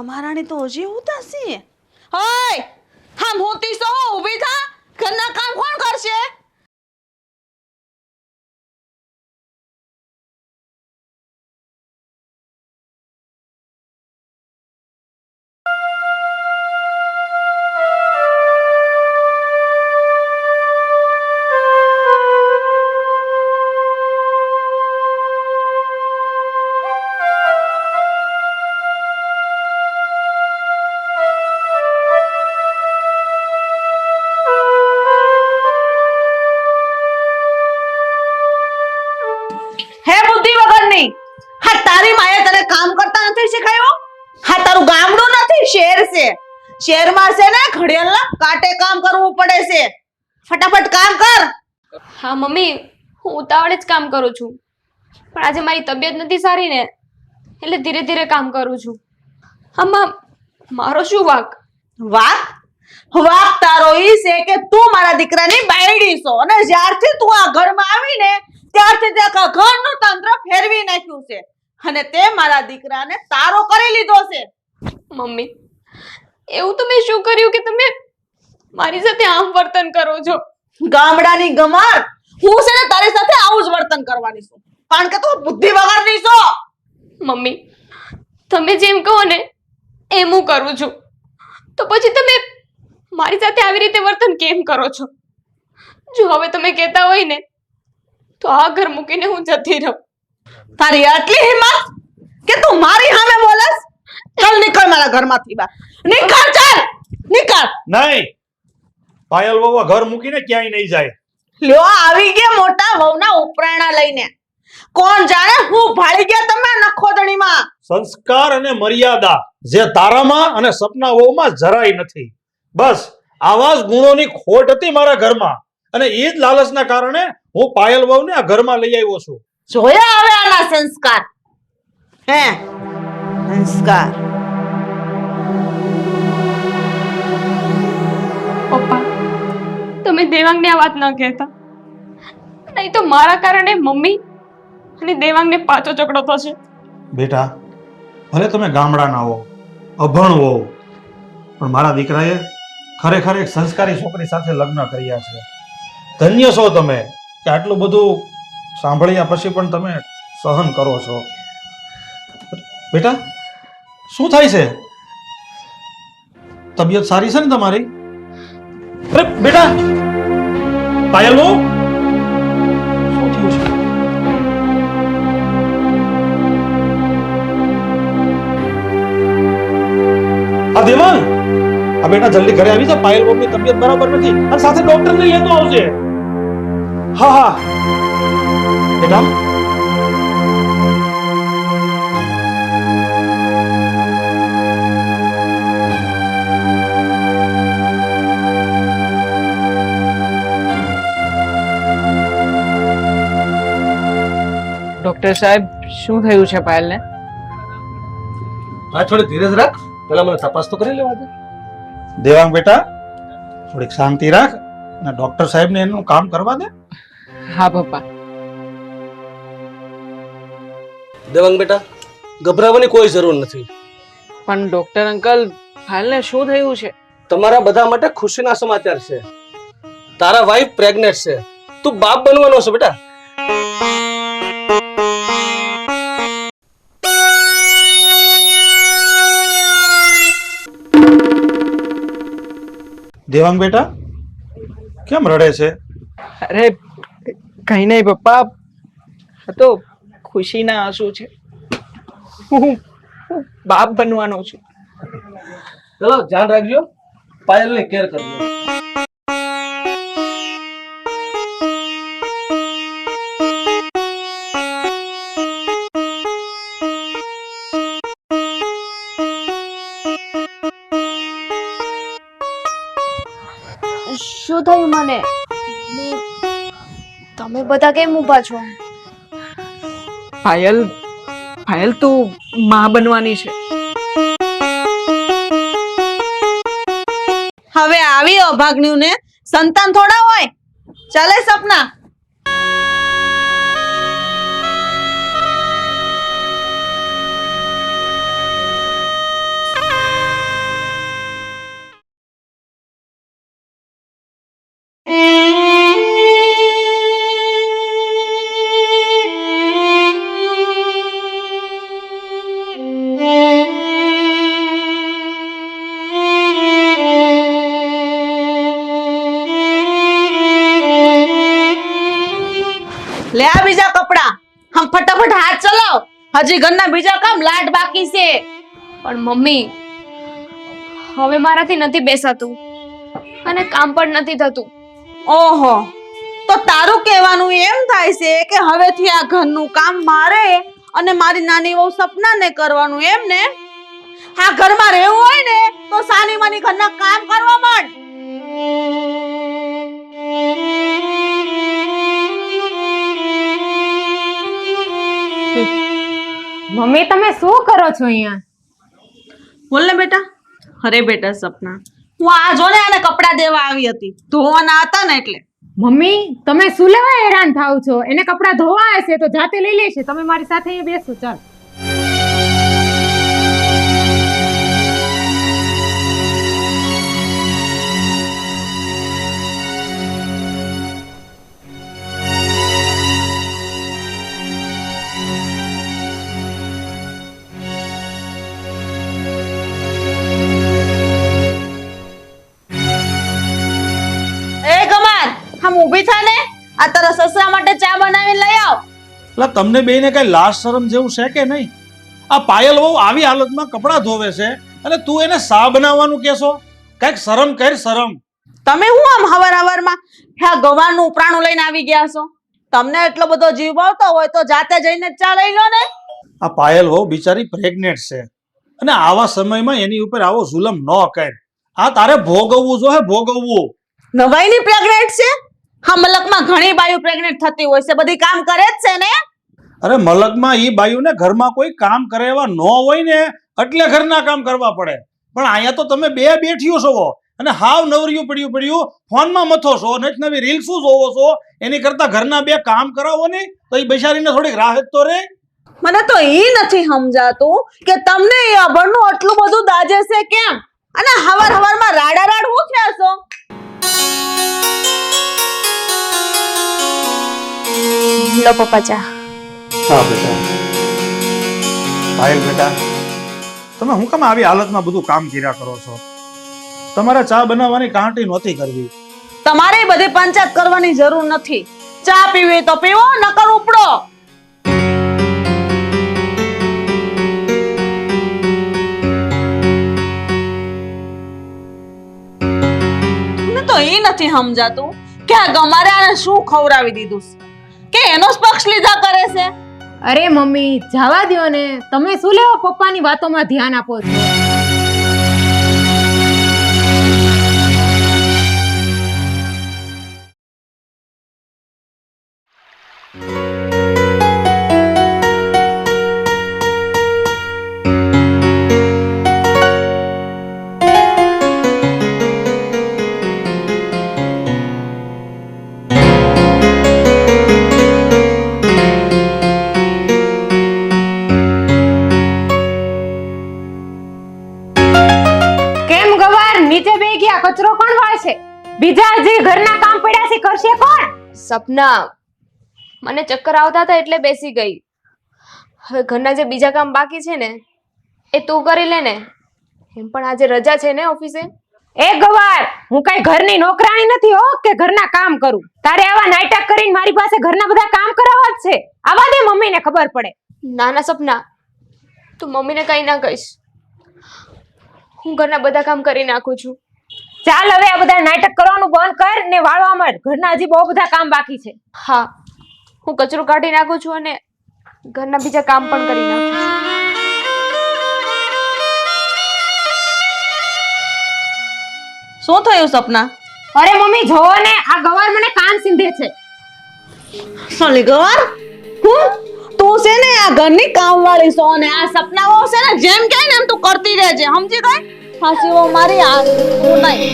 આ મહારાણી તો હજી ઉતાસી. ઓય હા મોતી સો ઊભી થા. ઘરના કામ કોણ કરશે? હે બુદ્ધિ વગરની, હા તારી માએ તને કામ કરતા નથી શીખવાયું? હા તારું ગામડું નથી, શહેર છે. શહેરમાં છે ને ઘડિયાળના કાંટે કામ કરવું પડે છે. ફટાફટ કામ કર. હા મમ્મી, હું ઉતાવળે જ કામ કરું છું, પણ આજે મારી તબિયત નથી સારી ને, એટલે ધીરે ધીરે કામ કરું છું. આમાં મારો શું વાંક? વાક વાક તારો ઈ છે કે તું મારા દીકરાની બાયડી છો અને જ્યારથી તું આ ઘરમાં આવીને ત્યારથી તે આખા ઘરનું તંત્ર ફેરવી નાખ્યું છે અને તે મારા દીકરાને તારો કરી લીધો છે. મમ્મી, એવું તો મેં શું કર્યું કે તમે મારી સાથે આમ વર્તન કરો છો? ગામડાની ગમાર, હું છે ને તારી સાથે આવું જ વર્તન કરવાની છું, કારણ કે તું બુદ્ધિ વગરની છો. મમ્મી, તમે જેમ કહો ને એમ હું કરું છું, તો પછી તમે મારી સાથે આવી રીતે વર્તન કેમ કરો છો? જો હવે તમે કહેતા હોય ને તો આ ઘર મૂકીને હું જતી રહું. તારી આટલી હિંમત કે તું મારી સામે બોલસ? ચાલ નીકળ મારા ઘરમાંથી બહાર. નીકળ, ચાલ નીકળ. નહીં, પાયલ વહુ ઘર મૂકીને ક્યાંય નહીં જાય. લ્યો આવી ગયા મોટા વહુના ઉપરાણા લઈને. કોણ જાણે હું ભાળી ગયા તમે નખોદણીમાં. સંસ્કાર અને મર્યાદા જે તારામાં અને સપના વહુમાં જરાય નથી. બસ આવા જ ગુણોની ખોટ હતી મારા ઘરમાં અને એ જ લાલચના કારણે હું પાયલ વહુને આ ઘરમાં લઈ આવ્યો છું. જોયા હવે આના સંસ્કાર? હે સંસ્કાર? પપ્પા, તમે દેવાંગને આ વાત ન કહેતા, નહીં તો મારા કારણે મમ્મી અને દેવાંગને પાછો ઝઘડો થશે. બેટા, ભલે તમે ગામડાના હો, અભણ હો, પણ મારા દીકરાએ ખરેખર એક સંસ્કારી છોકરી સાથે લગ્ન કર્યા છે. ધન્ય છો તમે કે આટલું બધું સાંભળ્યા પછી પણ તમે સહન કરો છો. બેટા, શું થાય છે? તબિયત સારી છે ને તમારી? અરે બેટા, પાયલ વહુ, શું થયું છે? આ દેવાંગ, આ બેટા જલ્દી ઘરે આવી જા. પાયલ વહુની તબિયત બરાબર નથી અને સાથે ડોક્ટરને લેતો આવજે. હા હા બેટા. ડોક્ટર સાહેબ, શું થયું છે પાયલને? હા, થોડી ધીરજ રાખ. પેલા મને તપાસ તો કરી લેવા દે. દેવાંગ બેટા, થોડીક શાંતિ રાખ અને ડોક્ટર સાહેબને એનું કામ કરવા દે. હા પપ્પા. દેવાંગ બેટા, ગભરાવાની કોઈ જરૂર નથી. પણ ડોક્ટર અંકલ, પાયલને શું થયું છે? તમારા બધા માટે ખુશીના સમાચાર છે. તારા વાઈફ પ્રેગ્નેન્ટ છે. તું બાપ બનવાનો છે બેટા. દેવાંગ બેટા, કેમ રડે છે? અરે કઈ નહીં પપ્પા, આ તો ખુશીના આંસુ છે. હું બાપ બનવાનો છું. ચલો, ધ્યાન રાખજો. પાયલની કેર કરજો. શું થયું મને? તમે બધા કેમ ઊભા છો? પાયલ, પાયલ તું માં બનવાની છે. હવે આવી અભાગ્યુને સંતાન થોડા હોય. ચાલે સપના. હમ ફટાફટ હાથ ચલાવ, હજી ઘરના બીજા કામ લાડ બાકી છે. પણ મમ્મી હવે મારાથી નથી બેસાતું અને કામ પણ નથી થતું. ઓહો, તો તારું કહેવાનું એમ થાય છે કે હવેથી આ ઘરનું કામ મારે અને મારી નાની વહુ સપનાને કરવાનું એમ ને? આ ઘરમાં રહેવું હોય ને તો સાની માની ઘરના કામ કરવા માંડ. મમ્મી તમે શું કરો છો અહીંયા? બોલ ને બેટા. અરે બેટા સપના, હું આ જો ને આને કપડા દેવા આવી હતી, ધોવાના હતા ને એટલે. મમ્મી તમે શું લેવા હેરાન થાવ છો? એને કપડા ધોવા હશે તો જાતે લઈ લેશે. તમે મારી સાથે અહીંયા બેસો. ચાલ. એ કમાર, હમ ઊભી થા ને. આ તારા સસરા માટે ચા બનાવીને લઈ આવ. એટલે તમને બેને કઈ લાજ શરમ જેવું છે કે નહીં? આ પાયલ બહુ આવી હાલતમાં કપડાં ધોવે છે અને તું એને સા બનાવવાનું કહેશો? કઈક શરમ કર, શરમ. તમે હું આમ હવારમાં આ ગવારનું ઉપરાણું લઈને આવી ગયા છો? તમને એટલો બધો જીવ ભાવતો હોય તો જાતે જઈને જ ચા લઈ લો ને. આ પાયલ બહુ બિચારી પ્રેગ્નેન્ટ છે અને આવા સમયમાં એની ઉપર આવો જુલમ ન કર. આ તારે ભોગવવું જોઈએ, ભોગવવું. નવાઈની પ્રેગ્નેન્ટ છે? હા, મલકમાં ઘણી બાયું પ્રેગ્નેન્ટ થતી હોય છે, બધી કામ કરે જ છે ને. અરે મલકમાં ઈ બાયુને ઘરમાં કોઈ કામ કરે એવા ન હોય ને એટલે ઘરના કામ કરવા પડે. પણ અહીંયા તો તમે બે બેઠીઓ છો અને હાવ નવરિયું પડ્યું ફોનમાં મથો છો, નવી રીલ્સો જોવો છો. એની કરતા ઘરના બે કામ કરાવો ને તો એ બિચારીને થોડીક રાહત તો રહે. મને તો ઈ નથી સમજાતું કે તમને એ અભણનું આટલું બધું દાજે છે કેમ? અને હવારમાં રાડા હું થયા છો? લો પપ્પા ચા. હા બેટા. પાયલ બેટા, તમે હું કામ આવી હાલતમાં બધું કામ કર્યા કરો છો? તમારે ચા બનાવવાની કાંટી નહોતી કરવી. તમારે બધી પંચાયત કરવાની જરૂર નથી. ચા પીવી તો પીવો, નકર ઉપડો. મને તો એ નથી સમજાતું કે આ ગમારે આને શું ખવડાવી દીધું છે કે એનો જ પક્ષ લીધા કરે છે. અરે મમ્મી જવા દ્યો ને. તમે શું લેવા પપ્પાની વાતોમાં ધ્યાન આપો છો? નીચે બે ગયા, કચરો કોણ વાળશે? બીજા જે ઘરના કામ પડ્યા છે કરશે કોણ? સપના, મને ચક્કર આવતા હતા એટલે બેસી ગઈ. હવે ઘરના જે બીજા કામ બાકી છે ને એ તું કરી લે ને. એમ પણ આજે રજા છે ને ઓફિસે. એ ગવાર, હું કઈ ઘરની નોકરાણી નથી હો કે ઘરના કામ કરું. તારે આવા નાટક કરીને મારી પાસે ઘરના બધા કામ કરાવવા જ છે. આવા દે, મમ્મીને ખબર પડે. ના ના સપના, તું મમ્મીને કઈ ના કહીશ. હું ઘરના બધા કામ કરી નાખું છું. ચાલ હવે આ બધા નાટક કરવાનું બંધ કર ને વાળવા માંડ. ઘરના હજી બહુ બધા કામ બાકી છે. હા, હું કચરો કાઢી નાખું છું અને ઘરના બીજા કામ પણ કરી નાખું છું. શું થયું સપના? અરે મમ્મી જોવો ને, આ ગવાર મને કાન સીંધે છે. સોલી ગવાર, તું છે ને આ ઘરની કામવાળી છો અને આ સપનાઓ છે ને જેમ કહે ને એમ તું કરતી રહેજે, સમજી ગઈ? ફાંસીઓ મારી આ તું નહીં.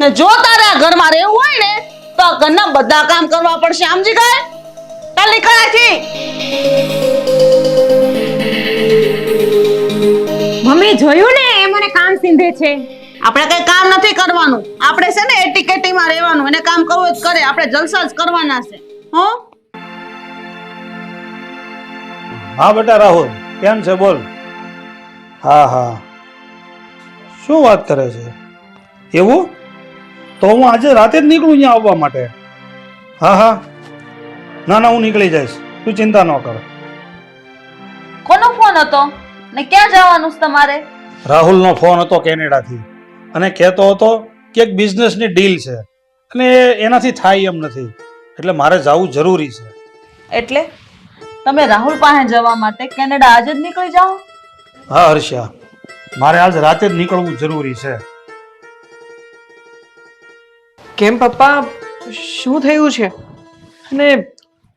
ને જો તારે આ ઘરમાં રહેવું હોય ને તો આ ઘરના બધા કામ કરવા પડશે, સમજી ગઈ? ચાલ નીકળ અહીંથી. મમ્મી જોયું ને, એ મને કાન સીંધે છે. આપણે કઈ કામ નથી કરવાનું. આપણે છે ને એટીકેટીમાં રહેવાનું. એને કામ કરવું જ કરે, આપણે જલસા જ કરવાના છે. હો? હા બેટા રાહુલ, કેમ છે બોલ? હા હા, શું વાત કરે છે? એવું તો હું આજે રાતે જ નીકળું અહીંયા આવવા માટે. હા હા, ના ના, હું નીકળી જઈશ, તું ચિંતા ન કર. કોનો ફોન હતો ને ક્યાં જવાનું છે તમારે? રાહુલનો ફોન હતો કેનેડાથી, અને કહેતો હતો કે એક બિઝનેસની ડીલ છે અને એનાથી થાય એમ નથી, એટલે મારે જવું જરૂરી છે. એટલે તમે રાહુલ પાસે જવા માટે કેનેડા આજે જ નીકળી જાઓ? હા હર્ષા, મારે આજ રાતે જ નીકળવું જરૂરી છે. કેમ પપ્પા, શું થયું છે? અને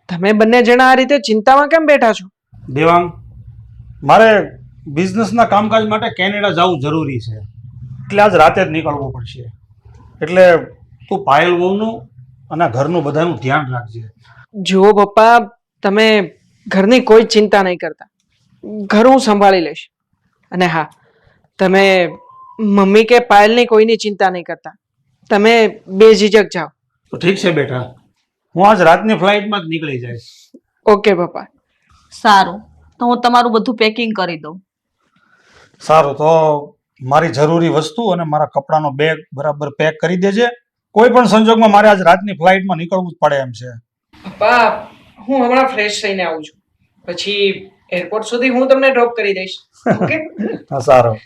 તમે બંને જણા આ રીતે ચિંતામાં કેમ બેઠા છો? દેવાંગ, મારે બિઝનેસના કામકાજ માટે કેનેડા જવું જરૂરી છે, એટલે આજ રાતે જ નીકળવું પડશે. એટલે તું પાયલ વહુનું અને ઘરનું બધાનું ધ્યાન રાખજે. જુઓ પપ્પા, તમે ઘરની કોઈ જ ચિંતા નહીં કરતા, ઘર હું સંભાળી લઈશ. અને હા, તમે મમ્મી કે પાયલની કોઈની ચિંતા નહીં કરતા, તમે બેઝિઝક જાઓ. તો ઠીક છે બેટા, હું આજ રાતની ફ્લાઇટમાં જ નીકળી જઈશ. ઓકે પપ્પા. સારું, તો હું તમારું બધું પેકિંગ કરી દઉં. સારું, તો મારી જરૂરી વસ્તુ અને મારા કપડાનો બેગ બરાબર પેક કરી દેજે. કોઈ પણ સંજોગમાં મારે આજ રાતની ફ્લાઇટમાં નીકળવું જ પડે એમ છે. પપ્પા, હું હમણાં ફ્રેશ થઈને આવું છું, પછી એરપોર્ટ સુધી હું તમને ડ્રોપ કરી દઈશ. ઓકે? હા સારું.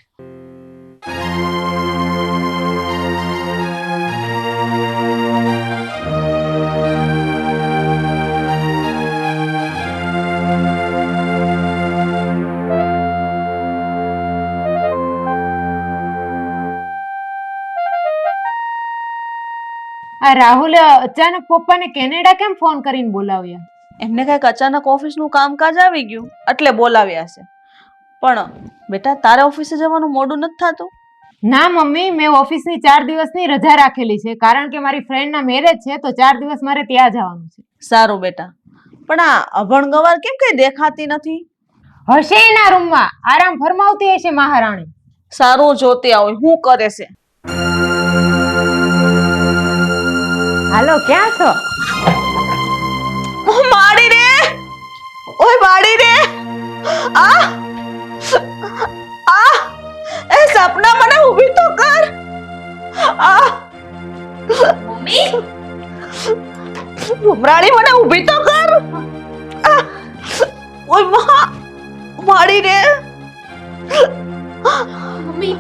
આ રાહુલે અચાનક પપ્પાને કેનેડા કેમ ફોન કરીને બોલાવ્યા? એમને કઈક અચાનક ઓફિસનું કામકાજ આવી ગયું એટલે બોલાવ્યા છે. પણ બેટા, તારે ઓફિસે જવાનું મોડું નથી થતું? ના મમ્મી, મેં ઓફિસની 4 દિવસની રજા રાખેલી છે, કારણ કે મારી ફ્રેન્ડના મેરેજ છે, તો 4 દિવસ મારે ત્યાં જવાનું છે. સારું બેટા, પણ આ અભણ ગવાર કેમ કઈ દેખાતી નથી? હશે એના રૂમમાં આરામ ફરમાવતી હશે મહારાણી. સારું, જોતી આવો શું કરે છે. હાલો, ક્યાં છો? માડી રે, ઓય માડી રે, આ આ એ સપના મને ઊભી તો કર. આ મમ્મી, ભમરાણી મને ઊભી તો કર. આ, ઓય માડી રે. મમ્મી,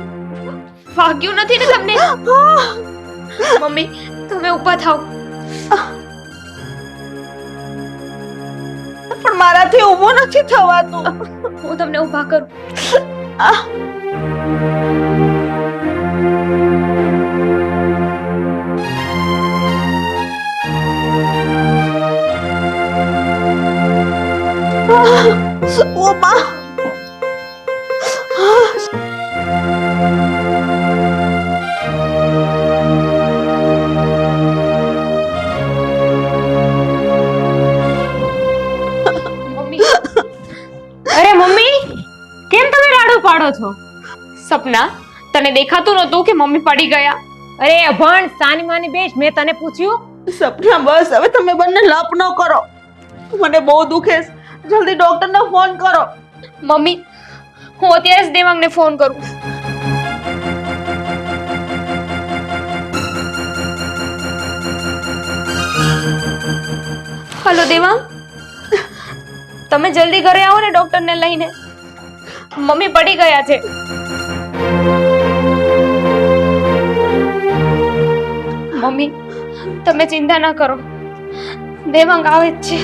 વાગ્યું નથી ને તમને? મમ્મી, તમે ઊભા થાઓ. પણ મારાથી ઊભું નથી થવાતું. હું તમને ઊભા કરું. આ ઓ માં, મમ્મી, અરે મમ્મી, કેમ તમે રાડું પાડો છો? સપના, તને દેખાતું નહોતું કે મમ્મી પડી ગયા? અરે અભણ, સાની માની બેસ, મેં તને પૂછ્યું? સપના બસ હવે તમે બંને લપ ન કરો. મને બહુ દુખે છે, જલ્દી ડોક્ટરને ફોન કરો. મમ્મી, હું અત્યારે જ દેવાંગને ફોન કરું. હલો દેવાંગ, તમે જલ્દી ઘરે આવો ને ડોક્ટરને લઈને. મમ્મી પડી ગયા છે. મમ્મી, તમે ચિંતા ના કરો, દેવાંગ આવે જ છે.